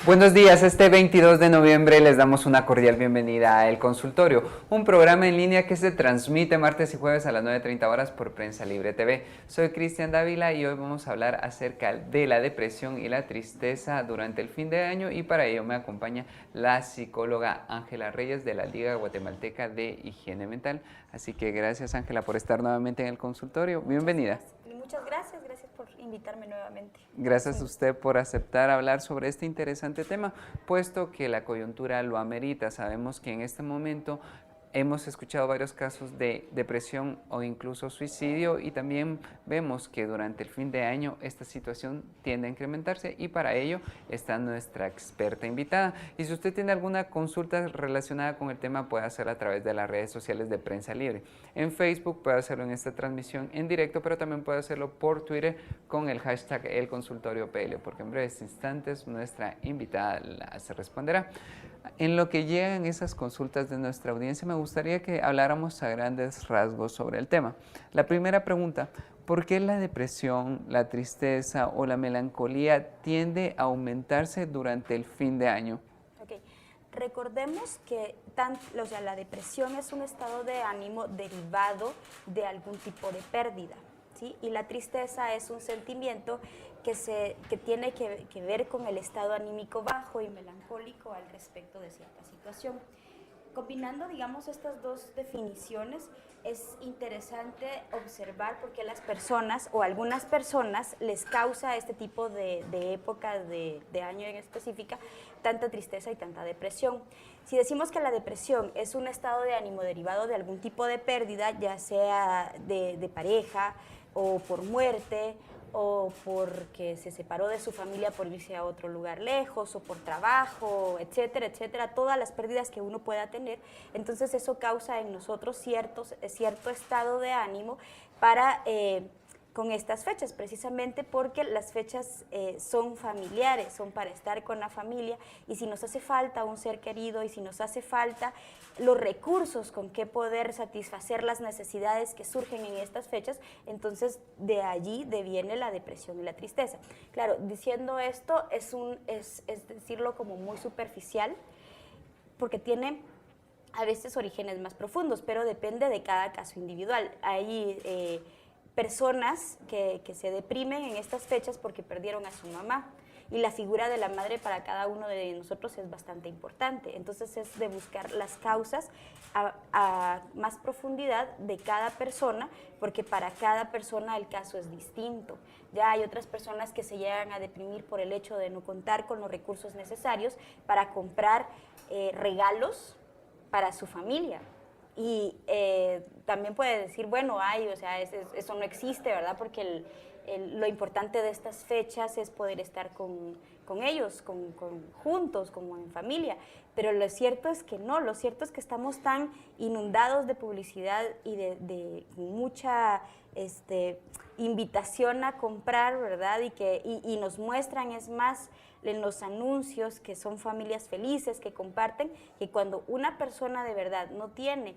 Buenos días, este 22 de noviembre les damos una cordial bienvenida a El Consultorio, un programa en línea que se transmite martes y jueves a las 9:30 horas por Prensa Libre TV. Soy Cristian Dávila y hoy vamos a hablar acerca de la depresión y la tristeza durante el fin de año, y para ello me acompaña la psicóloga Ángela Reyes de la Liga Guatemalteca de Higiene Mental. Así que gracias, Ángela, por estar nuevamente en El Consultorio. Bienvenida. Muchas gracias por invitarme nuevamente. Gracias a usted por aceptar hablar sobre este interesante tema, puesto que la coyuntura lo amerita. Sabemos que en este momento hemos escuchado varios casos de depresión o incluso suicidio, y también vemos que durante el fin de año esta situación tiende a incrementarse, y para ello está nuestra experta invitada. Y si usted tiene alguna consulta relacionada con el tema, puede hacerla a través de las redes sociales de Prensa Libre. En Facebook puede hacerlo en esta transmisión en directo, pero también puede hacerlo por Twitter con el hashtag ElConsultorioPL, porque en breves instantes nuestra invitada se responderá. En lo que llegan esas consultas de nuestra audiencia, me gustaría que habláramos a grandes rasgos sobre el tema. La primera pregunta: ¿por qué la depresión, la tristeza o la melancolía tiende a aumentarse durante el fin de año? Okay. Recordemos que la depresión es un estado de ánimo derivado de algún tipo de pérdida, ¿sí? Y la tristeza es un sentimiento que tiene que ver con el estado anímico bajo y melancólico al respecto de cierta situación. Combinando, digamos, estas dos definiciones, es interesante observar por qué las personas o algunas personas les causa este tipo de época de año en específica tanta tristeza y tanta depresión. Si decimos que la depresión es un estado de ánimo derivado de algún tipo de pérdida, ya sea de pareja o por muerte, o porque se separó de su familia por irse a otro lugar lejos, o por trabajo, etcétera, etcétera, todas las pérdidas que uno pueda tener, entonces eso causa en nosotros cierto estado de ánimo para con estas fechas, precisamente porque las fechas son familiares, son para estar con la familia, y si nos hace falta un ser querido, y si nos hace falta los recursos con que poder satisfacer las necesidades que surgen en estas fechas, entonces de allí deviene la depresión y la tristeza. Claro, diciendo esto es decirlo como muy superficial, porque tiene a veces orígenes más profundos, pero depende de cada caso individual. Hay personas que se deprimen en estas fechas porque perdieron a su mamá, y la figura de la madre para cada uno de nosotros es bastante importante. Entonces es de buscar las causas a más profundidad de cada persona, porque para cada persona el caso es distinto. Ya hay otras personas que se llegan a deprimir por el hecho de no contar con los recursos necesarios para comprar regalos para su familia. Y también puede decir, bueno, eso no existe, ¿verdad? Porque lo importante de estas fechas es poder estar con ellos, juntos, como en familia. Pero lo cierto es que no, lo cierto es que estamos tan inundados de publicidad y de mucha invitación a comprar, ¿verdad? Y nos muestran, es más, en los anuncios, que son familias felices, que comparten, que cuando una persona de verdad no tiene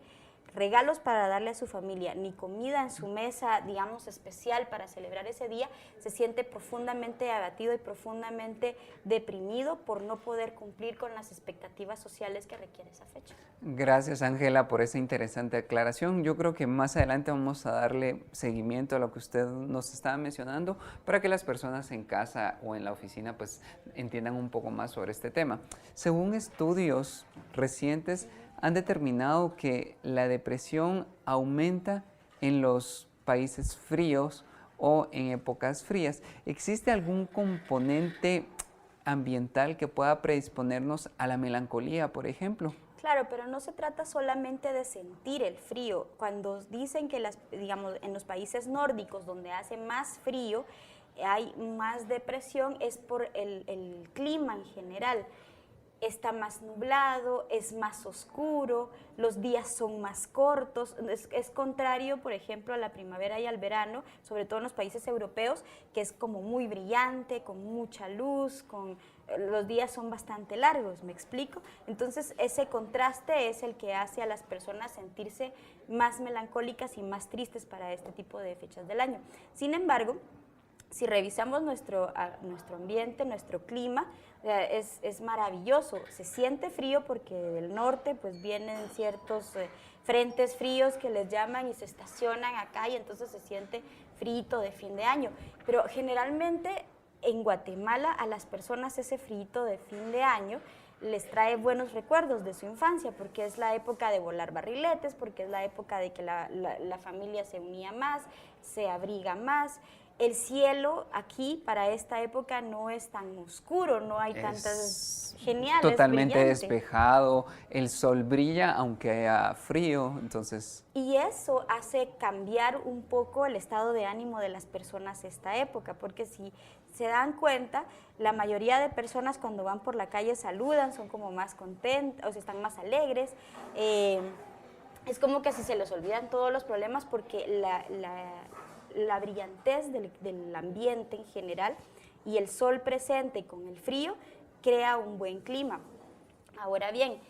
regalos para darle a su familia, ni comida en su mesa, digamos, especial para celebrar ese día, se siente profundamente abatido y profundamente deprimido por no poder cumplir con las expectativas sociales que requiere esa fecha. Gracias, Ángela, por esa interesante aclaración. Yo creo que más adelante vamos a darle seguimiento a lo que usted nos estaba mencionando, para que las personas en casa o en la oficina pues entiendan un poco más sobre este tema. Según estudios recientes, han determinado que la depresión aumenta en los países fríos o en épocas frías. ¿Existe algún componente ambiental que pueda predisponernos a la melancolía, por ejemplo? Claro, pero no se trata solamente de sentir el frío. Cuando dicen que digamos, en los países nórdicos, donde hace más frío, hay más depresión, es por el clima en general. Está más nublado, es más oscuro, los días son más cortos, es contrario, por ejemplo, a la primavera y al verano, sobre todo en los países europeos, que es como muy brillante, con mucha luz, los días son bastante largos, ¿me explico? Entonces ese contraste es el que hace a las personas sentirse más melancólicas y más tristes para este tipo de fechas del año. Sin embargo, si revisamos nuestro ambiente, nuestro clima, es maravilloso. Se siente frío porque del norte pues vienen ciertos frentes fríos que les llaman y se estacionan acá y entonces se siente frito de fin de año. Pero generalmente en Guatemala a las personas ese frito de fin de año les trae buenos recuerdos de su infancia, porque es la época de volar barriletes, porque es la época de que la familia se unía más, se abriga más. El cielo aquí para esta época no es tan oscuro, no hay tantas geniales, totalmente brillante. despejado, el sol brilla aunque haya frío, entonces... Y eso hace cambiar un poco el estado de ánimo de las personas esta época, porque si se dan cuenta, la mayoría de personas cuando van por la calle saludan, son como más contentos, o sea, están más alegres. Es como que si se les olvidan todos los problemas porque la brillantez del ambiente en general y el sol presente con el frío crea un buen clima. Ahora bien,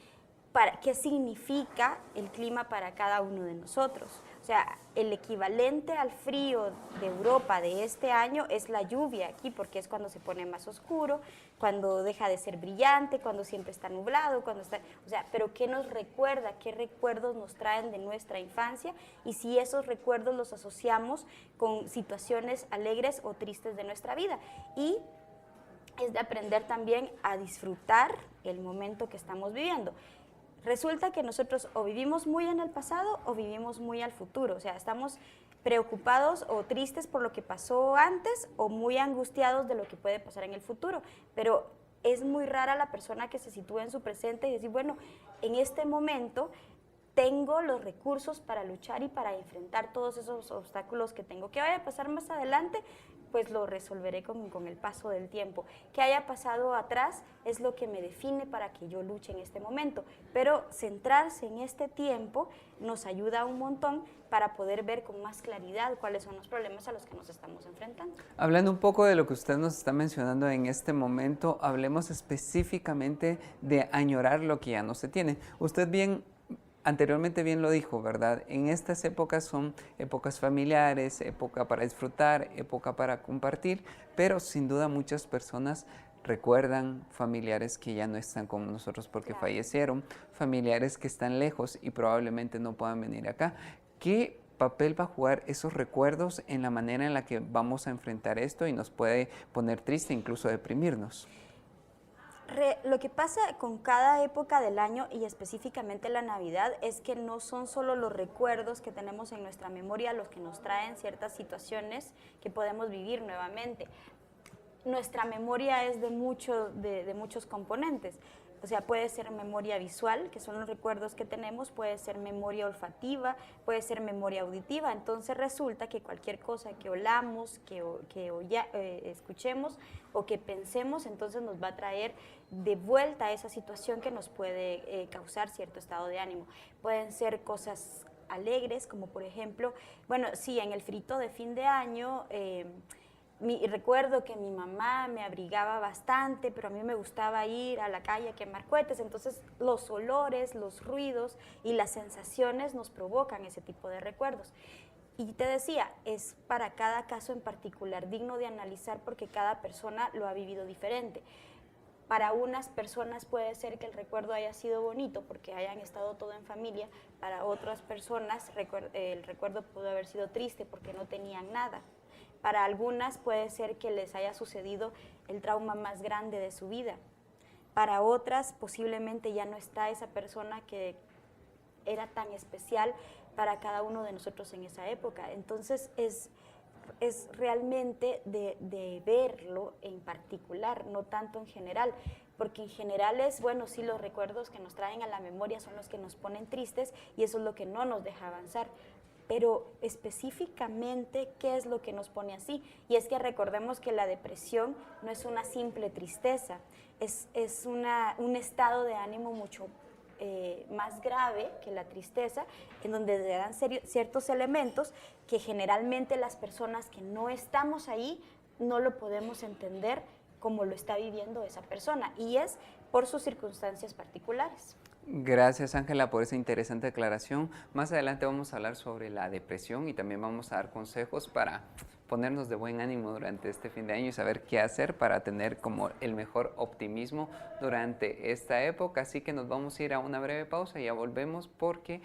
¿qué significa el clima para cada uno de nosotros? O sea, el equivalente al frío de Europa de este año es la lluvia aquí, porque es cuando se pone más oscuro, cuando deja de ser brillante, cuando siempre está nublado, o sea, pero ¿qué nos recuerda? ¿Qué recuerdos nos traen de nuestra infancia? Y si esos recuerdos los asociamos con situaciones alegres o tristes de nuestra vida. Y es de aprender también a disfrutar el momento que estamos viviendo. Resulta que nosotros o vivimos muy en el pasado o vivimos muy al futuro, o sea, estamos preocupados o tristes por lo que pasó antes o muy angustiados de lo que puede pasar en el futuro, pero es muy rara la persona que se sitúa en su presente y decir, bueno, en este momento tengo los recursos para luchar y para enfrentar todos esos obstáculos que tengo. ¿Qué vaya a pasar más adelante? Pues lo resolveré con el paso del tiempo. ¿Qué haya pasado atrás? Es lo que me define para que yo luche en este momento. Pero centrarse en este tiempo nos ayuda un montón para poder ver con más claridad cuáles son los problemas a los que nos estamos enfrentando. Hablando un poco de lo que usted nos está mencionando en este momento, hablemos específicamente de añorar lo que ya no se tiene. Usted anteriormente bien lo dijo, ¿verdad? En estas épocas son épocas familiares, época para disfrutar, época para compartir, pero sin duda muchas personas recuerdan familiares que ya no están con nosotros porque fallecieron, familiares que están lejos y probablemente no puedan venir acá. ¿Qué papel va a jugar esos recuerdos en la manera en la que vamos a enfrentar esto y nos puede poner triste, incluso deprimirnos? Lo que pasa con cada época del año y específicamente la Navidad es que no son solo los recuerdos que tenemos en nuestra memoria los que nos traen ciertas situaciones que podemos vivir nuevamente. Nuestra memoria es de muchos componentes. O sea, puede ser memoria visual, que son los recuerdos que tenemos, puede ser memoria olfativa, puede ser memoria auditiva. Entonces resulta que cualquier cosa que olamos, escuchemos o que pensemos, entonces nos va a traer de vuelta a esa situación que nos puede causar cierto estado de ánimo. Pueden ser cosas alegres, como por ejemplo, bueno, sí, en el frito de fin de año... recuerdo que mi mamá me abrigaba bastante, pero a mí me gustaba ir a la calle a quemar cohetes, entonces los olores, los ruidos y las sensaciones nos provocan ese tipo de recuerdos. Y te decía, es para cada caso en particular digno de analizar porque cada persona lo ha vivido diferente. Para unas personas puede ser que el recuerdo haya sido bonito porque hayan estado todo en familia, para otras personas el recuerdo pudo haber sido triste porque no tenían nada. Para algunas puede ser que les haya sucedido el trauma más grande de su vida. Para otras posiblemente ya no está esa persona que era tan especial para cada uno de nosotros en esa época. Entonces es realmente de verlo en particular, no tanto en general, porque en general es, bueno, sí, los recuerdos que nos traen a la memoria son los que nos ponen tristes y eso es lo que no nos deja avanzar. Pero específicamente, ¿qué es lo que nos pone así? Y es que recordemos que la depresión no es una simple tristeza, es un estado de ánimo mucho más grave que la tristeza, en donde le dan ciertos elementos que generalmente las personas que no estamos ahí no lo podemos entender como lo está viviendo esa persona, y es por sus circunstancias particulares. Gracias, Ángela, por esa interesante declaración. Más adelante vamos a hablar sobre la depresión y también vamos a dar consejos para ponernos de buen ánimo durante este fin de año y saber qué hacer para tener como el mejor optimismo durante esta época. Así que nos vamos a ir a una breve pausa y ya volvemos porque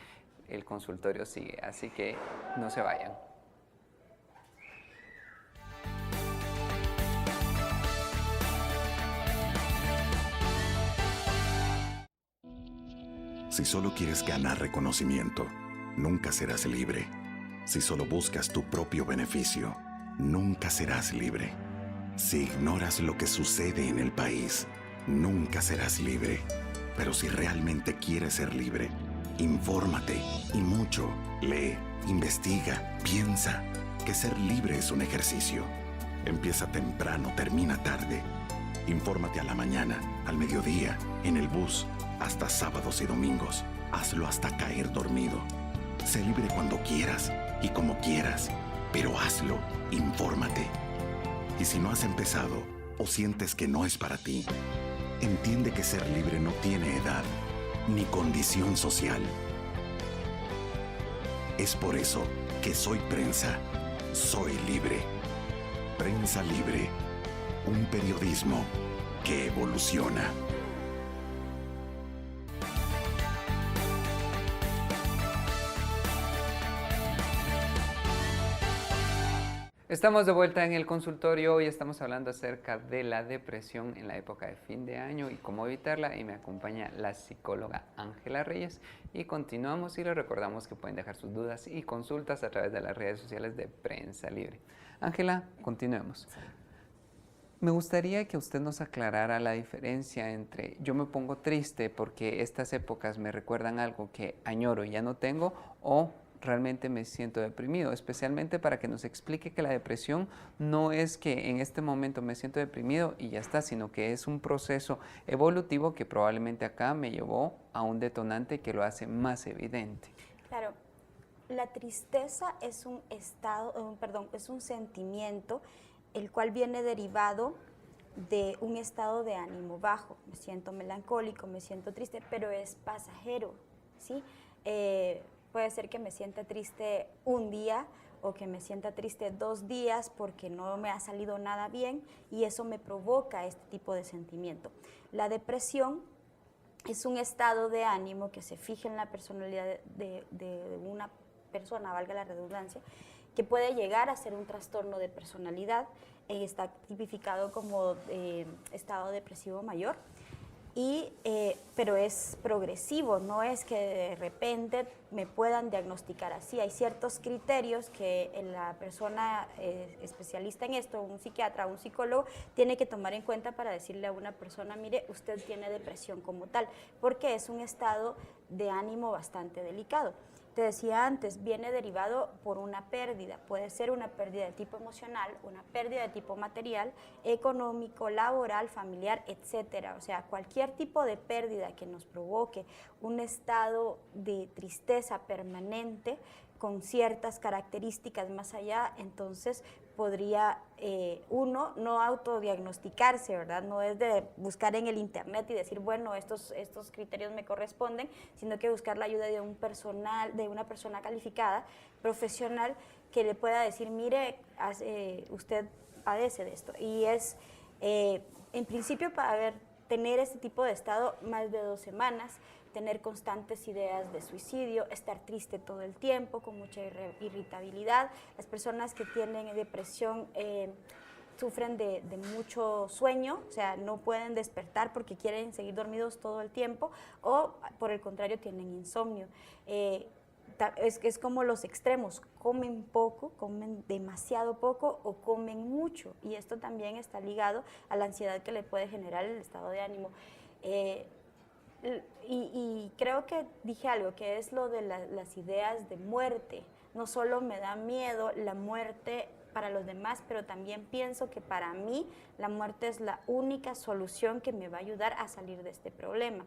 el consultorio sigue. Así que no se vayan. Si solo quieres ganar reconocimiento, nunca serás libre. Si solo buscas tu propio beneficio, nunca serás libre. Si ignoras lo que sucede en el país, nunca serás libre. Pero si realmente quieres ser libre, infórmate y mucho. Lee, investiga, piensa. Que ser libre es un ejercicio. Empieza temprano, termina tarde. Infórmate a la mañana, al mediodía, en el bus, hasta sábados y domingos. Hazlo hasta caer dormido. Sé libre cuando quieras y como quieras, pero hazlo, infórmate. Y si no has empezado o sientes que no es para ti, entiende que ser libre no tiene edad ni condición social. Es por eso que soy prensa, soy libre. Prensa Libre, un periodismo que evoluciona. Estamos de vuelta en el consultorio. Hoy estamos hablando acerca de la depresión en la época de fin de año y cómo evitarla, y me acompaña la psicóloga Ángela Reyes y continuamos y les recordamos que pueden dejar sus dudas y consultas a través de las redes sociales de Prensa Libre. Ángela, continuemos. Me gustaría que usted nos aclarara la diferencia entre yo me pongo triste porque estas épocas me recuerdan algo que añoro y ya no tengo, o realmente me siento deprimido, especialmente para que nos explique que la depresión no es que en este momento me siento deprimido y ya está, sino que es un proceso evolutivo que probablemente acá me llevó a un detonante que lo hace más evidente. Claro, la tristeza es un estado, es un sentimiento el cual viene derivado de un estado de ánimo bajo. Me siento melancólico, me siento triste, pero es pasajero, ¿sí? Puede ser que me sienta triste un día o que me sienta triste 2 días porque no me ha salido nada bien y eso me provoca este tipo de sentimiento. La depresión es un estado de ánimo que se fija en la personalidad de una persona, valga la redundancia, que puede llegar a ser un trastorno de personalidad y está tipificado como estado depresivo mayor. Pero es progresivo, no es que de repente me puedan diagnosticar así. Hay ciertos criterios que la persona especialista en esto, un psiquiatra, un psicólogo, tiene que tomar en cuenta para decirle a una persona, mire, usted tiene depresión como tal, porque es un estado de ánimo bastante delicado. Te decía antes, viene derivado por una pérdida. Puede ser una pérdida de tipo emocional, una pérdida de tipo material, económico, laboral, familiar, etcétera. O sea, cualquier tipo de pérdida que nos provoque un estado de tristeza permanente con ciertas características más allá, entonces podría uno no autodiagnosticarse, ¿verdad? No es de buscar en el internet y decir, bueno, estos criterios me corresponden, sino que buscar la ayuda de una persona calificada, profesional, que le pueda decir, mire, usted padece de esto. Y es, en principio, para tener este tipo de estado más de 2 semanas, tener constantes ideas de suicidio, estar triste todo el tiempo, con mucha irritabilidad. Las personas que tienen depresión sufren de mucho sueño, o sea, no pueden despertar porque quieren seguir dormidos todo el tiempo, o por el contrario tienen insomnio. Es como los extremos, comen poco, comen demasiado poco o comen mucho, y esto también está ligado a la ansiedad que le puede generar el estado de ánimo. Y creo que dije algo, que es lo de las ideas de muerte. No solo me da miedo la muerte para los demás, pero también pienso que para mí la muerte es la única solución que me va a ayudar a salir de este problema.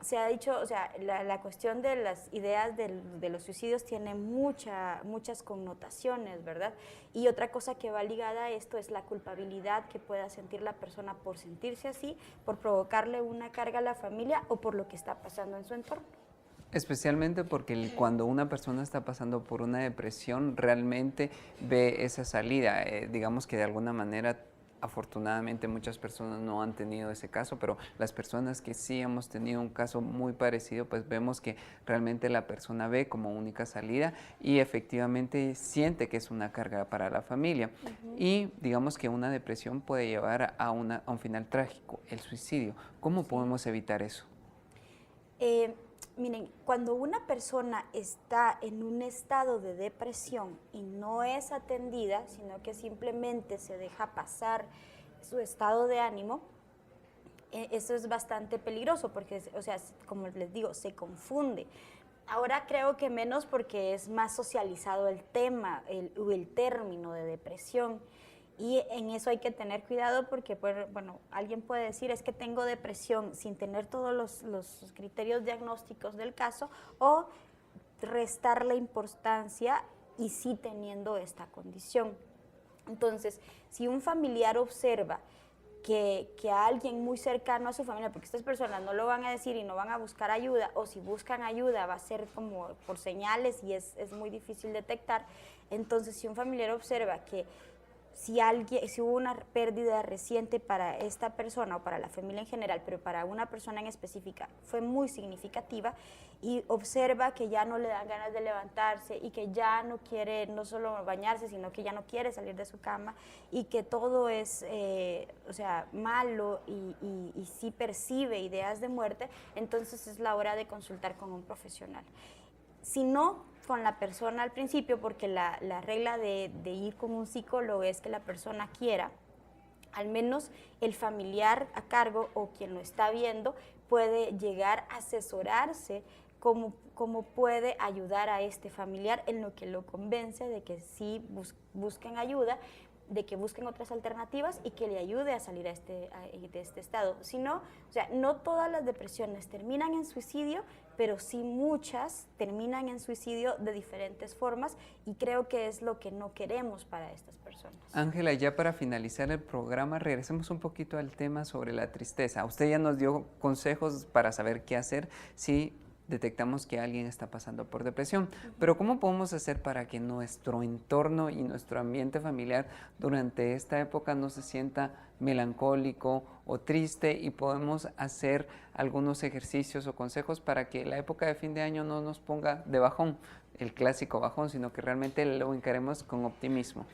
Se ha dicho, o sea, la cuestión de las ideas de los suicidios tiene muchas connotaciones, ¿verdad? Y otra cosa que va ligada a esto es la culpabilidad que pueda sentir la persona por sentirse así, por provocarle una carga a la familia o por lo que está pasando en su entorno. Especialmente porque cuando una persona está pasando por una depresión, realmente ve esa salida. Digamos que de alguna manera, afortunadamente muchas personas no han tenido ese caso, pero las personas que sí hemos tenido un caso muy parecido, pues vemos que realmente la persona ve como única salida y efectivamente siente que es una carga para la familia. Y digamos que una depresión puede llevar a un final trágico, el suicidio. ¿Cómo podemos evitar eso? Miren, cuando una persona está en un estado de depresión y no es atendida, sino que simplemente se deja pasar su estado de ánimo, eso es bastante peligroso porque, o sea, como les digo, se confunde. Ahora creo que menos porque es más socializado el tema, el término de depresión. Y en eso hay que tener cuidado porque, bueno, alguien puede decir es que tengo depresión sin tener todos los criterios diagnósticos del caso o restar la importancia y sí teniendo esta condición. Entonces, si un familiar observa que a alguien muy cercano a su familia, porque estas personas no lo van a decir y no van a buscar ayuda, o si buscan ayuda va a ser como por señales y es muy difícil detectar, entonces si un familiar observa que si hubo una pérdida reciente para esta persona o para la familia en general, pero para una persona en específica fue muy significativa y observa que ya no le dan ganas de levantarse y que ya no quiere no solo bañarse, sino que ya no quiere salir de su cama y que todo es o sea, malo y sí percibe ideas de muerte, entonces es la hora de consultar con un profesional. Si no, con la persona al principio, porque la regla de ir con un psicólogo es que la persona quiera, al menos el familiar a cargo o quien lo está viendo puede llegar a asesorarse cómo puede ayudar a este familiar en lo que lo convence de que sí busquen ayuda, de que busquen otras alternativas y que le ayude a salir de este estado. Si no, o sea, no todas las depresiones terminan en suicidio, pero sí muchas terminan en suicidio de diferentes formas y creo que es lo que no queremos para estas personas. Ángela, ya para finalizar el programa, regresemos un poquito al tema sobre la tristeza. Usted ya nos dio consejos para saber qué hacer si detectamos que alguien está pasando por depresión, pero ¿cómo podemos hacer para que nuestro entorno y nuestro ambiente familiar durante esta época no se sienta melancólico o triste y podemos hacer algunos ejercicios o consejos para que la época de fin de año no nos ponga de bajón, el clásico bajón, sino que realmente lo encaremos con optimismo?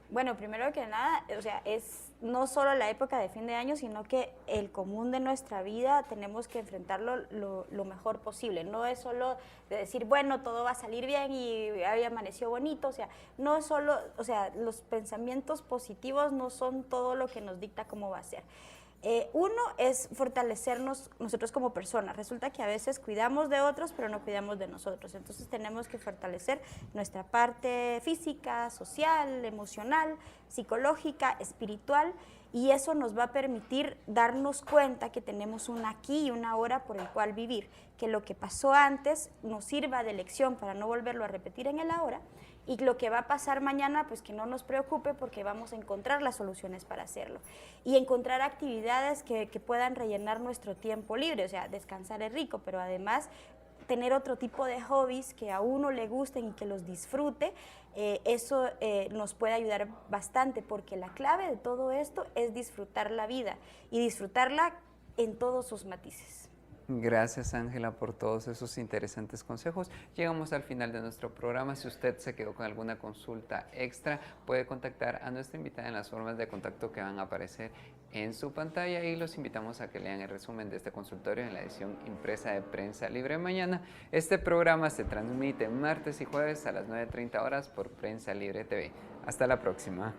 Bueno, primero que nada, o sea, es no solo la época de fin de año, sino que el común de nuestra vida tenemos que enfrentarlo lo mejor posible. No es solo de decir, bueno, todo va a salir bien y hoy amaneció bonito, o sea, no es solo, o sea, los pensamientos positivos no son todo lo que nos dicta cómo va a ser. Uno es fortalecernos nosotros como personas. Resulta que a veces cuidamos de otros, pero no cuidamos de nosotros. Entonces tenemos que fortalecer nuestra parte física, social, emocional, psicológica, espiritual, y eso nos va a permitir darnos cuenta que tenemos un aquí y una ahora por el cual vivir, que lo que pasó antes nos sirva de lección para no volverlo a repetir en el ahora, y lo que va a pasar mañana, pues que no nos preocupe porque vamos a encontrar las soluciones para hacerlo. Y encontrar actividades que puedan rellenar nuestro tiempo libre, o sea, descansar es rico, pero además tener otro tipo de hobbies que a uno le gusten y que los disfrute, eso nos puede ayudar bastante porque la clave de todo esto es disfrutar la vida y disfrutarla en todos sus matices. Gracias, Ángela, por todos esos interesantes consejos. Llegamos al final de nuestro programa. Si usted se quedó con alguna consulta extra, puede contactar a nuestra invitada en las formas de contacto que van a aparecer en su pantalla y los invitamos a que lean el resumen de este consultorio en la edición impresa de Prensa Libre mañana. Este programa se transmite martes y jueves a las 9:30 horas por Prensa Libre TV. Hasta la próxima.